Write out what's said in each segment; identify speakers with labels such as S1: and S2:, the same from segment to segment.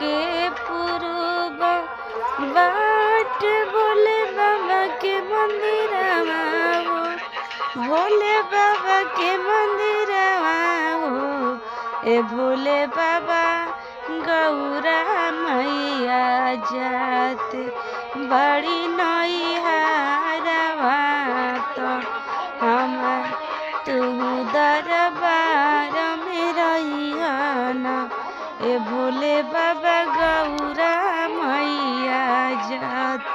S1: के पूर्व बाट भोले बाबा के मंदिरवा हो, भोले बाबा के मंदिरवा हो। ए भोले बाबा गौरा मैया जात बड़ी नैहरवा तो हम तू दरबार में रहियाना। ए भोले बाबा गौरा मैया जात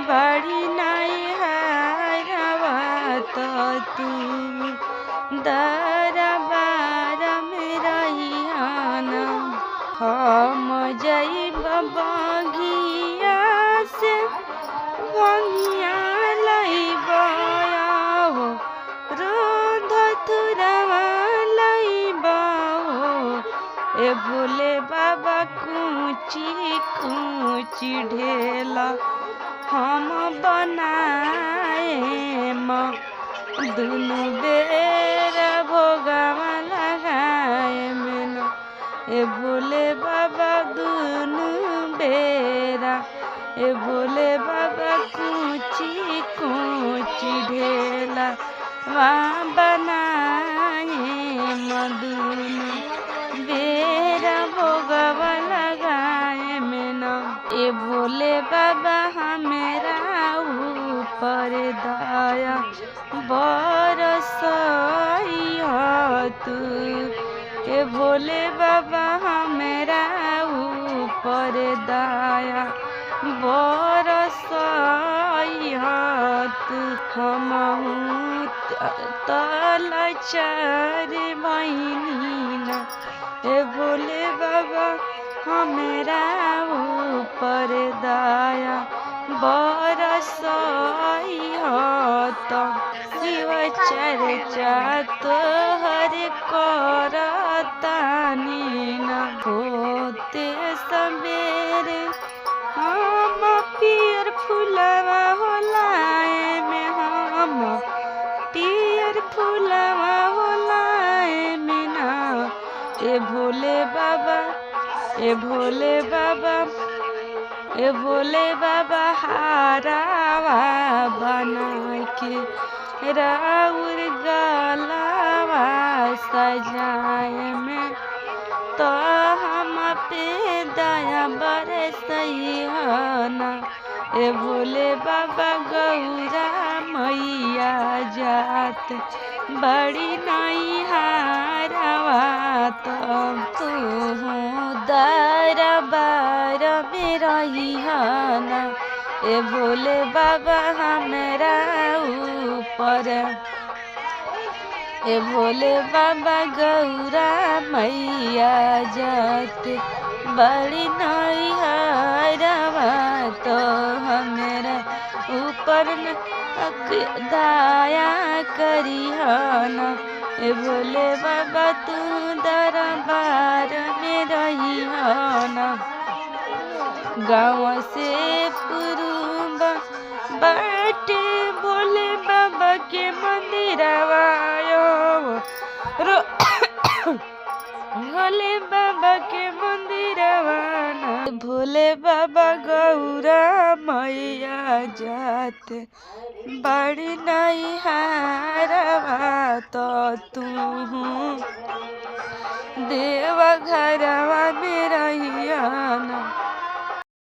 S1: बड़ी नैहरवा तो तू दरबार में रहियाना। हम जइब बगिया से भंगिया लइब हो, रोध तुरवा लइब हो। ए भोले बाबा कूची कूची ढेला हम बनाए दुनु बेर भोगवा लगाए मेला। ए भोले बाबा दुनु बेरा, ए भोले बाबा कूची कूची ढेला वहाँ बनाए दुनु बेरा भोगवा लगाए मेला। ए भोले बाबा हमेरा ऊपर दया बरसइहा तू। ए भोले बाबा हमेरा ऊपर दया बरसइहा तू। हमहू तलचर बहिनीना। ए भोले बाबा हमेरा ऊपर दया बरसइहा तो। शिव चर्चा तोहर करतानी न होते सबेरे हम पियर फुलवा होलाए में, हम पियर फुलवा होलाए में ना। ए भोले बाबा, ए भोले बाबा, ए भोले बाबा हारावा बना के राउर गलावा सजाए में तो हम पे दया बरसइहा। ए भोले बाबा गौरा मैया जात बड़ी नैहरवा तो तू दरबार में रहियाना। ए भोले बाबा हमेरा ऊपर, ए भोले बाबा गौरा मैया जात बड़ी नैहरवा तो हमेरा ऊपर दया करिहाना। ए भोले बाबा तू दरबार में रहियाना। गाँव से पूर्व बाटे भोले बाबा के मंदिरवा हो, भोले बाबा के मंदिरवा ना। भोले बाबा गौरा मैया जात बड़ी नैहरवा तो तू देव घरवा में